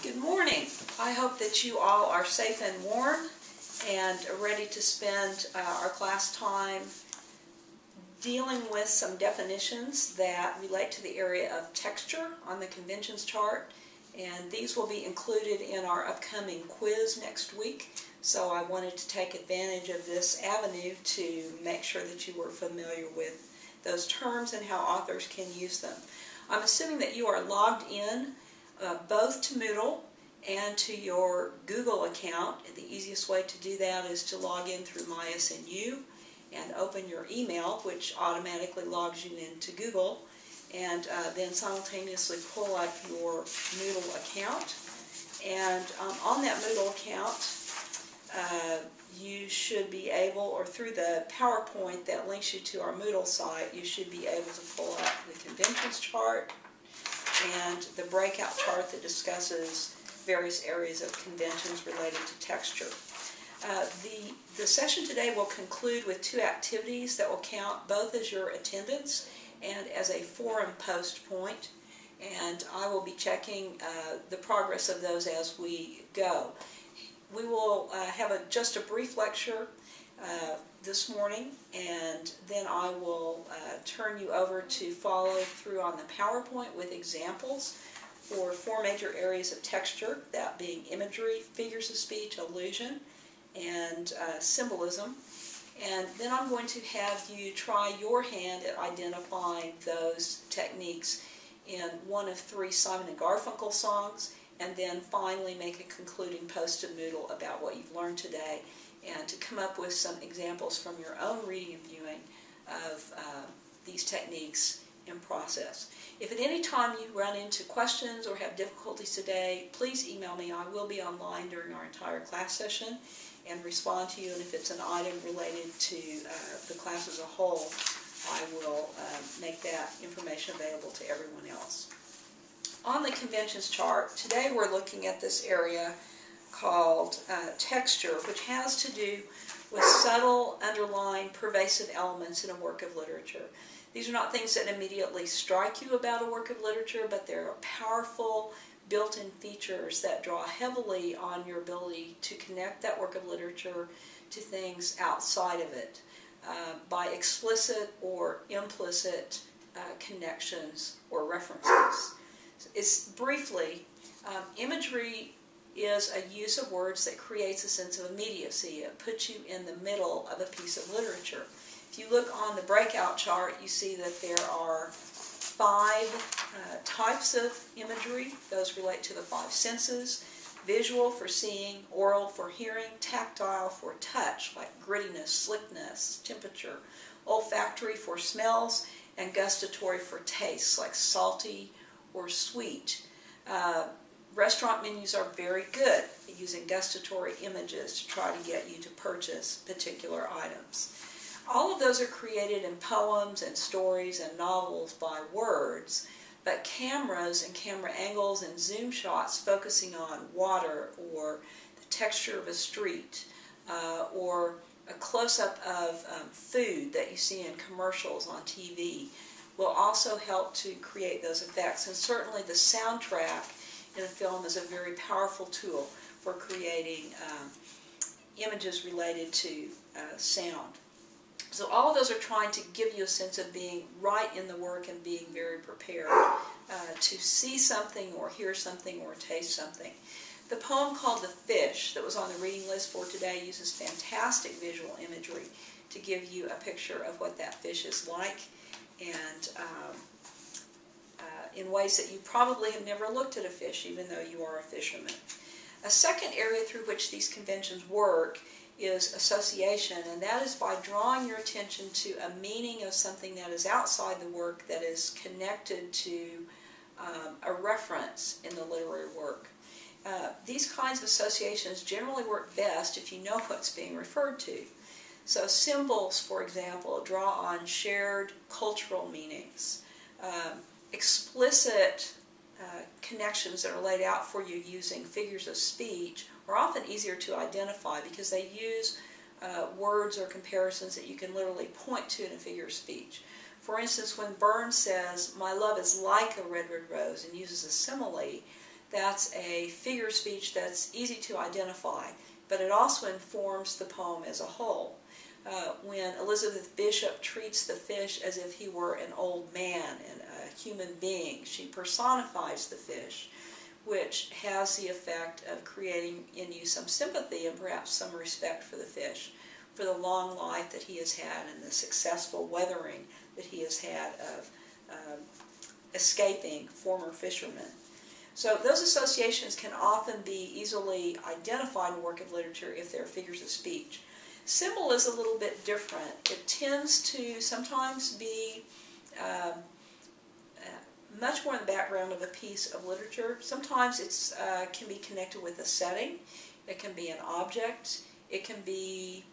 Good morning. I hope that you all are safe and warm and ready to spend our class time dealing with some definitions that relate to the area of texture on the conventions chart, and these will be included in our upcoming quiz next week. So I wanted to take advantage of this avenue to make sure that you were familiar with those terms and how authors can use them. I'm assuming that you are logged in both to Moodle and to your Google account. The easiest way to do that is to log in through MySNU and open your email, which automatically logs you into Google, and then simultaneously pull up your Moodle account. And on that Moodle account, you should be able, or through the PowerPoint that links you to our Moodle site, you should be able to pull up the conventions chart and the breakout chart that discusses various areas of conventions related to texture. The session today will conclude with two activities that will count both as your attendance and as a forum post point, and I will be checking the progress of those as we go. We will have just a brief lecture this morning, and then I will turn you over to follow through on the PowerPoint with examples for four major areas of texture, that being imagery, figures of speech, illusion, and symbolism. And then I'm going to have you try your hand at identifying those techniques in one of three Simon and Garfunkel songs, and then finally make a concluding post to Moodle about what you've learned today, and to come up with some examples from your own reading and viewing of these techniques in process. If at any time you run into questions or have difficulties today, please email me. I will be online during our entire class session and respond to you, and if it's an item related to the class as a whole, I will make that information available to everyone else. On the conventions chart, today we're looking at this area called texture, which has to do with subtle, underlying, pervasive elements in a work of literature. These are not things that immediately strike you about a work of literature, but they're powerful built-in features that draw heavily on your ability to connect that work of literature to things outside of it by explicit or implicit connections or references. Briefly, imagery is a use of words that creates a sense of immediacy. It puts you in the middle of a piece of literature. If you look on the breakout chart, you see that there are five types of imagery. Those relate to the five senses: visual for seeing, oral for hearing, tactile for touch, like grittiness, slickness, temperature, olfactory for smells, and gustatory for tastes, like salty or sweet. Restaurant menus are very good at using gustatory images to try to get you to purchase particular items. All of those are created in poems and stories and novels by words, but cameras and camera angles and zoom shots focusing on water or the texture of a street or a close-up of food that you see in commercials on TV will also help to create those effects. And certainly the soundtrack in a film is a very powerful tool for creating images related to sound. So all of those are trying to give you a sense of being right in the work and being very prepared to see something or hear something or taste something. The poem called The Fish that was on the reading list for today uses fantastic visual imagery to give you a picture of what that fish is like, and in ways that you probably have never looked at a fish, even though you are a fisherman. A second area through which these conventions work is association, and that is by drawing your attention to a meaning of something that is outside the work that is connected to a reference in the literary work. These kinds of associations generally work best if you know what's being referred to. So symbols, for example, draw on shared cultural meanings. Explicit connections that are laid out for you using figures of speech are often easier to identify because they use words or comparisons that you can literally point to in a figure of speech. For instance, when Burns says, "My love is like a red, red rose," and uses a simile, that's a figure of speech that's easy to identify, but it also informs the poem as a whole. When Elizabeth Bishop treats the fish as if he were an old man and a human being, she personifies the fish, which has the effect of creating in you some sympathy and perhaps some respect for the fish, for the long life that he has had and the successful weathering that he has had of escaping former fishermen. So those associations can often be easily identified in work of literature if they're figures of speech. Symbol is a little bit different. It tends to sometimes be much more in the background of a piece of literature. Sometimes it can be connected with a setting. It can be an object. It can be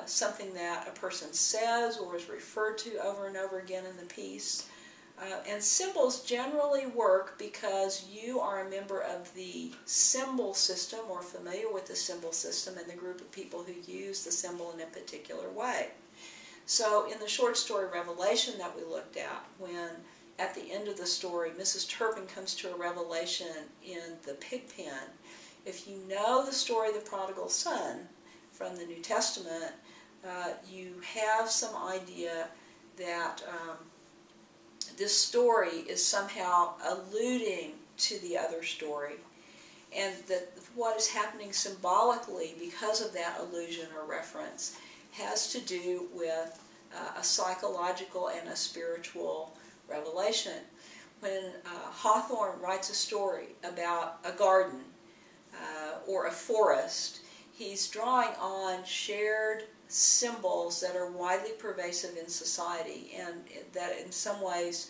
something that a person says or is referred to over and over again in the piece. And symbols generally work because you are a member of the symbol system or familiar with the symbol system and the group of people who use the symbol in a particular way. So in the short story Revelation that we looked at, when at the end of the story Mrs. Turpin comes to a revelation in the pig pen, if you know the story of the prodigal son from the New Testament, you have some idea that this story is somehow alluding to the other story, and that what is happening symbolically because of that allusion or reference has to do with a psychological and a spiritual revelation. When Hawthorne writes a story about a garden or a forest, he's drawing on shared symbols that are widely pervasive in society and that in some ways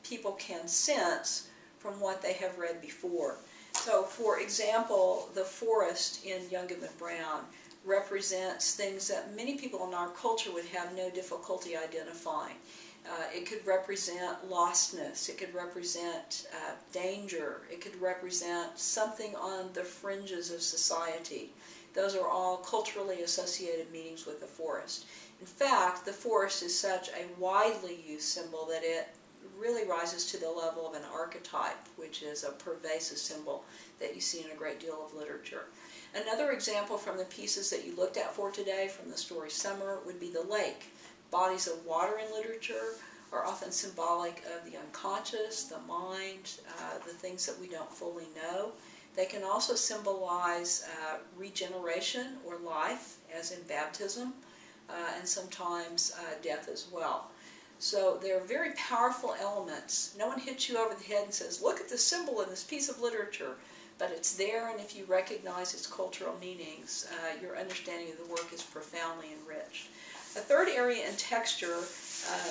people can sense from what they have read before. So, for example, the forest in Young Goodman Brown represents things that many people in our culture would have no difficulty identifying. It could represent lostness, it could represent danger, it could represent something on the fringes of society. Those are all culturally associated meanings with the forest. In fact, the forest is such a widely used symbol that it really rises to the level of an archetype, which is a pervasive symbol that you see in a great deal of literature. Another example from the pieces that you looked at for today from the story Summer would be the lake. Bodies of water in literature are often symbolic of the unconscious, the mind, the things that we don't fully know. They can also symbolize regeneration or life, as in baptism, and sometimes death as well. So they're very powerful elements. No one hits you over the head and says, look at the symbol in this piece of literature, but it's there, and if you recognize its cultural meanings, your understanding of the work is profoundly enriched. A third area in texture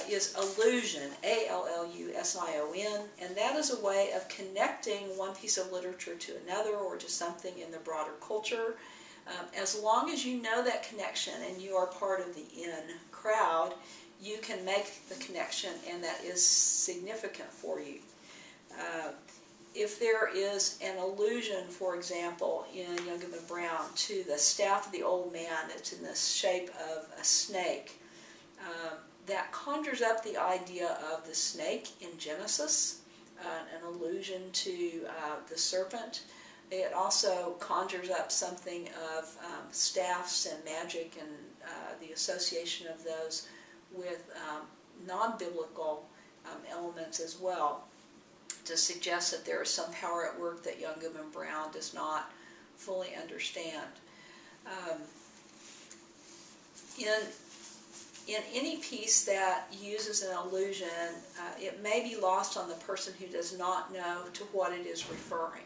is allusion, A-L-L-U-S-I-O-N, and that is a way of connecting one piece of literature to another or to something in the broader culture. As long as you know that connection and you are part of the in crowd, you can make the connection, and that is significant for you. If there is an allusion, for example, in Young Goodman Brown to the staff of the old man that's in the shape of a snake, that conjures up the idea of the snake in Genesis, an allusion to the serpent. It also conjures up something of staffs and magic and the association of those with non-biblical elements as well, to suggest that there is some power at work that Young Goodman Brown does not fully understand. In any piece that uses an allusion, it may be lost on the person who does not know to what it is referring.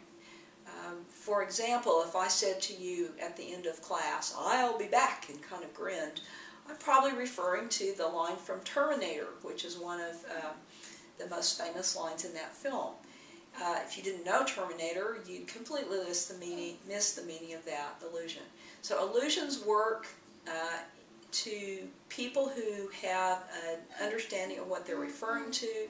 For example, if I said to you at the end of class, "I'll be back," and kind of grinned, I'm probably referring to the line from Terminator, which is one of the most famous lines in that film. If you didn't know Terminator, you'd completely miss the meaning of that allusion. So allusions work to people who have an understanding of what they're referring to.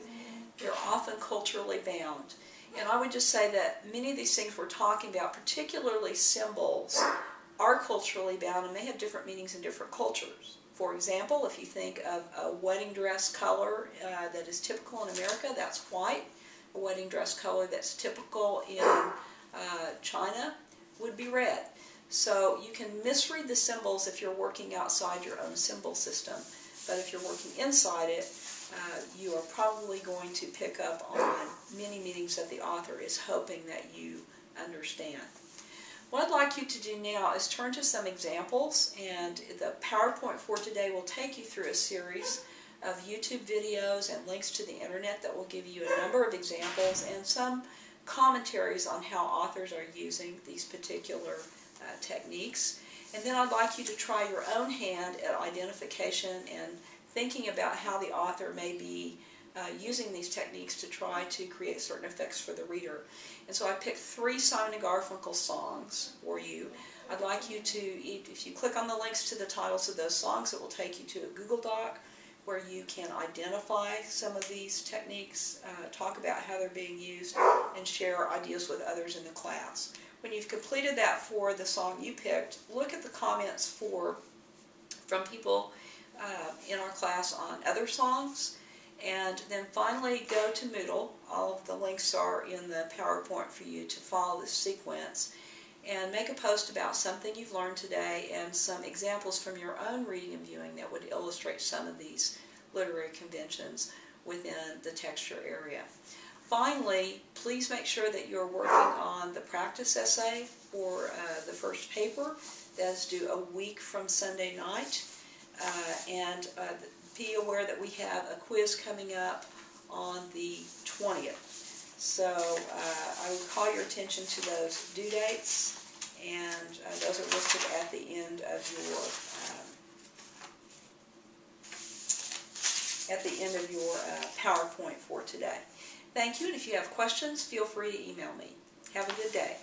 They're often culturally bound. And I would just say that many of these things we're talking about, particularly symbols, are culturally bound and may have different meanings in different cultures. For example, if you think of a wedding dress color that is typical in America, that's white. wedding dress color that's typical in China would be red. So you can misread the symbols if you're working outside your own symbol system, but if you're working inside it, you are probably going to pick up on many meanings that the author is hoping that you understand. What I'd like you to do now is turn to some examples, and the PowerPoint for today will take you through a series of YouTube videos and links to the internet that will give you a number of examples and some commentaries on how authors are using these particular techniques. And then I'd like you to try your own hand at identification and thinking about how the author may be using these techniques to try to create certain effects for the reader. And so I picked 3 Simon & Garfunkel songs for you. I'd like you to, if you click on the links to the titles of those songs, it will take you to a Google Doc where you can identify some of these techniques, talk about how they're being used, and share ideas with others in the class. When you've completed that for the song you picked, look at the comments from people in our class on other songs, and then finally go to Moodle. All of the links are in the PowerPoint for you to follow this sequence, and make a post about something you've learned today and some examples from your own reading and viewing that would illustrate some of these literary conventions within the texture area. Finally, please make sure that you're working on the practice essay for the first paper. That's due a week from Sunday night. And be aware that we have a quiz coming up on the 20th. So I would call your attention to those due dates, and those are listed at the end of your PowerPoint for today. Thank you, and if you have questions, feel free to email me. Have a good day.